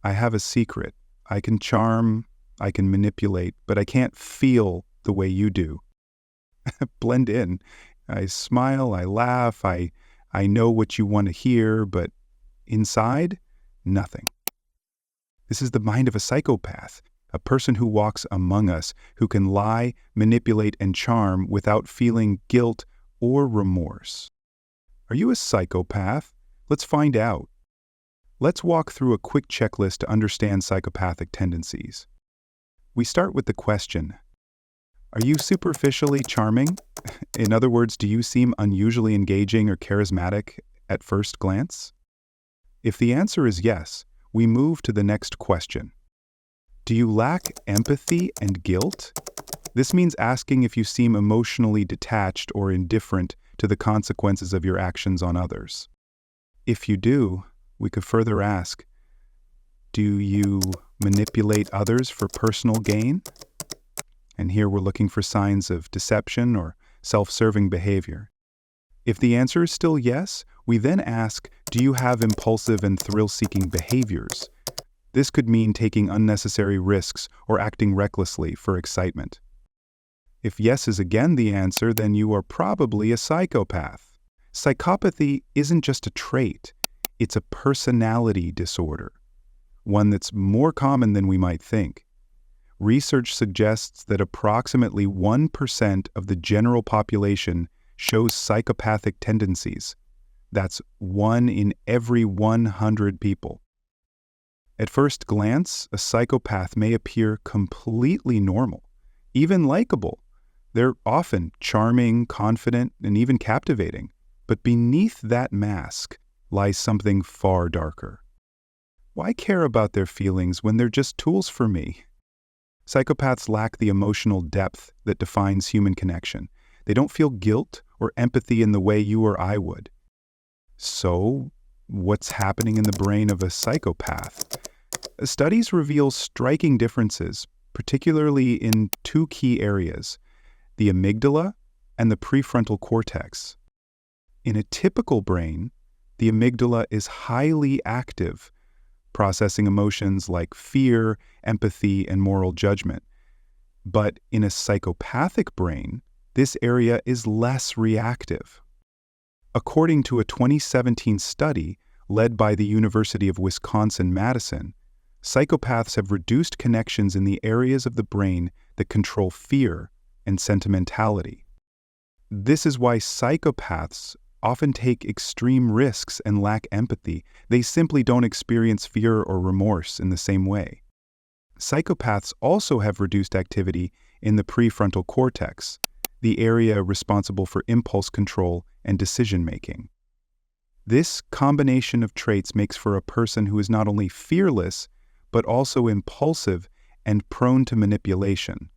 I have a secret. I can charm, I can manipulate, but I can't feel the way you do. Blend in. I smile, I laugh, I know what you want to hear, but inside, nothing. This is the mind of a psychopath, a person who walks among us, who can lie, manipulate, and charm without feeling guilt or remorse. Are you a psychopath? Let's find out. Let's walk through a quick checklist to understand psychopathic tendencies. We start with the question, are you superficially charming? In other words, do you seem unusually engaging or charismatic at first glance? If the answer is yes, we move to the next question. Do you lack empathy and guilt? This means asking if you seem emotionally detached or indifferent to the consequences of your actions on others. If you do, we could further ask, do you manipulate others for personal gain? And here we're looking for signs of deception or self-serving behavior. If the answer is still yes, we then ask, do you have impulsive and thrill-seeking behaviors? This could mean taking unnecessary risks or acting recklessly for excitement. If yes is again the answer, then you are probably a psychopath. Psychopathy isn't just a trait, it's a personality disorder, one that's more common than we might think. Research suggests that approximately 1% of the general population shows psychopathic tendencies. That's 1 in every 100 people. At first glance, a psychopath may appear completely normal, even likable. They're often charming, confident, and even captivating. But beneath that mask lies something far darker. Why care about their feelings when they're just tools for me? Psychopaths lack the emotional depth that defines human connection. They don't feel guilt or empathy in the way you or I would. So, what's happening in the brain of a psychopath? Studies reveal striking differences, particularly in two key areas, the amygdala and the prefrontal cortex. In a typical brain, the amygdala is highly active, processing emotions like fear, empathy, and moral judgment. But in a psychopathic brain, this area is less reactive. According to a 2017 study led by the University of Wisconsin-Madison, psychopaths have reduced connections in the areas of the brain that control fear and sentimentality. This is why psychopaths often take extreme risks and lack empathy. They simply don't experience fear or remorse in the same way. Psychopaths also have reduced activity in the prefrontal cortex, the area responsible for impulse control and decision-making. This combination of traits makes for a person who is not only fearless, but also impulsive and prone to manipulation.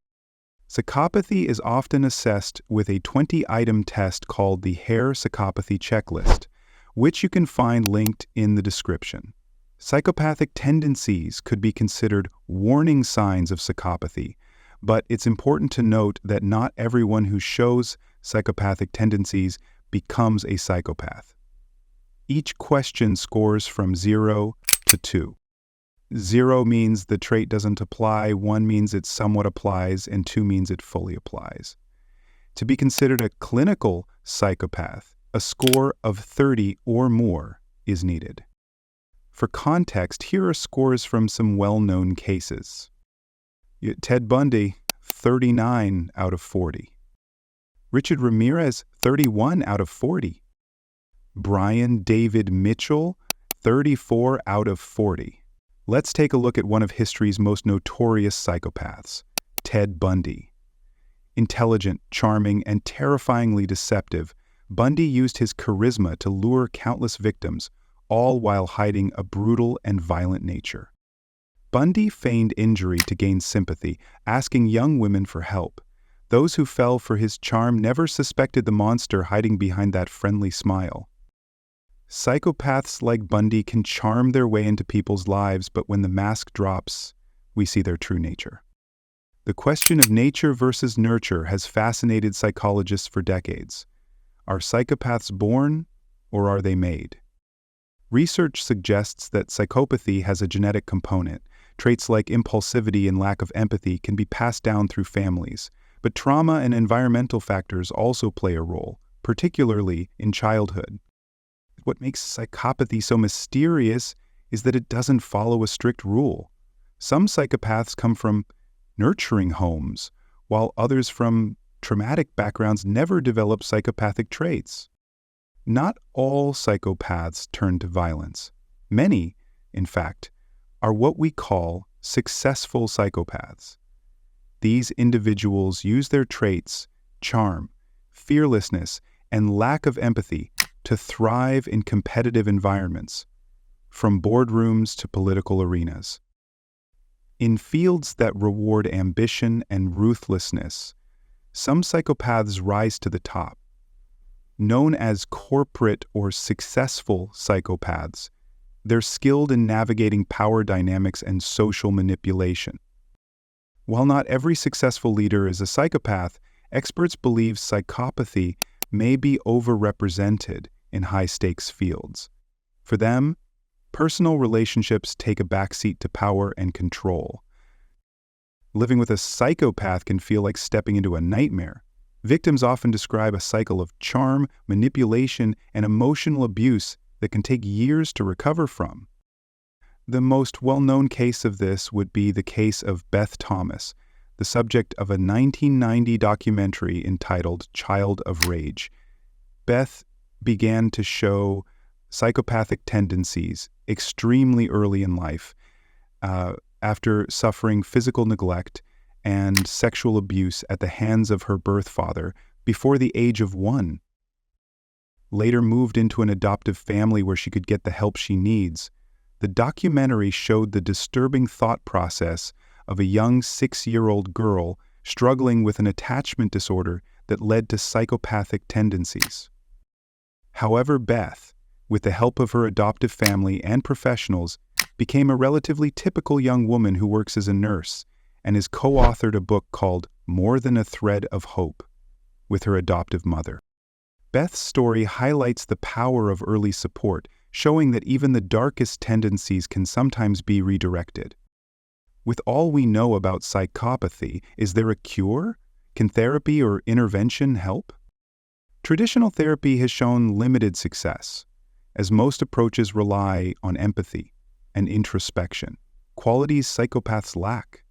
Psychopathy is often assessed with a 20-item test called the Hare Psychopathy Checklist, which you can find linked in the description. Psychopathic tendencies could be considered warning signs of psychopathy, but it's important to note that not everyone who shows psychopathic tendencies becomes a psychopath. Each question scores from 0 to 2. 0 means the trait doesn't apply, 1 means it somewhat applies, and 2 means it fully applies. To be considered a clinical psychopath, a score of 30 or more is needed. For context, here are scores from some well-known cases. Ted Bundy, 39 out of 40. Richard Ramirez, 31 out of 40. Brian David Mitchell, 34 out of 40. Let's take a look at one of history's most notorious psychopaths, Ted Bundy. Intelligent, charming, and terrifyingly deceptive, Bundy used his charisma to lure countless victims, all while hiding a brutal and violent nature. Bundy feigned injury to gain sympathy, asking young women for help. Those who fell for his charm never suspected the monster hiding behind that friendly smile. Psychopaths like Bundy can charm their way into people's lives, but when the mask drops, we see their true nature. The question of nature versus nurture has fascinated psychologists for decades. Are psychopaths born, or are they made? Research suggests that psychopathy has a genetic component. Traits like impulsivity and lack of empathy can be passed down through families, but trauma and environmental factors also play a role, particularly in childhood. What makes psychopathy so mysterious is that it doesn't follow a strict rule. Some psychopaths come from nurturing homes, while others from traumatic backgrounds never develop psychopathic traits. Not all psychopaths turn to violence. Many, in fact, are what we call successful psychopaths. These individuals use their traits, charm, fearlessness, and lack of empathy to thrive in competitive environments, from boardrooms to political arenas. In fields that reward ambition and ruthlessness, some psychopaths rise to the top. Known as corporate or successful psychopaths, they're skilled in navigating power dynamics and social manipulation. While not every successful leader is a psychopath, experts believe psychopathy may be overrepresented in high-stakes fields. For them, personal relationships take a backseat to power and control. Living with a psychopath can feel like stepping into a nightmare. Victims often describe a cycle of charm, manipulation, and emotional abuse that can take years to recover from. The most well-known case of this would be the case of Beth Thomas, the subject of a 1990 documentary entitled Child of Rage. Beth began to show psychopathic tendencies extremely early in life, after suffering physical neglect and sexual abuse at the hands of her birth father before the age of 1. Later moved into an adoptive family where she could get the help she needs. The documentary showed the disturbing thought process of a young 6-year-old girl struggling with an attachment disorder that led to psychopathic tendencies. However, Beth, with the help of her adoptive family and professionals, became a relatively typical young woman who works as a nurse and has co-authored a book called More Than a Thread of Hope with her adoptive mother. Beth's story highlights the power of early support, showing that even the darkest tendencies can sometimes be redirected. With all we know about psychopathy, is there a cure? Can therapy or intervention help? Traditional therapy has shown limited success, as most approaches rely on empathy and introspection, qualities psychopaths lack.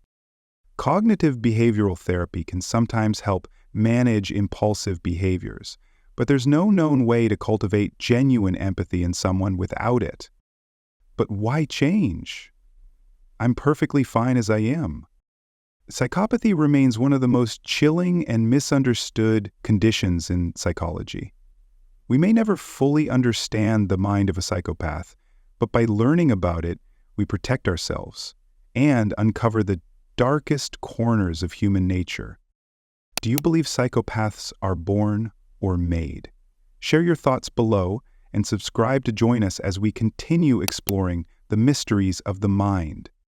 Cognitive behavioral therapy can sometimes help manage impulsive behaviors, but there's no known way to cultivate genuine empathy in someone without it. But why change? I'm perfectly fine as I am. Psychopathy remains one of the most chilling and misunderstood conditions in psychology. We may never fully understand the mind of a psychopath, but by learning about it, we protect ourselves and uncover the darkest corners of human nature. Do you believe psychopaths are born or made? Share your thoughts below and subscribe to join us as we continue exploring the mysteries of the mind.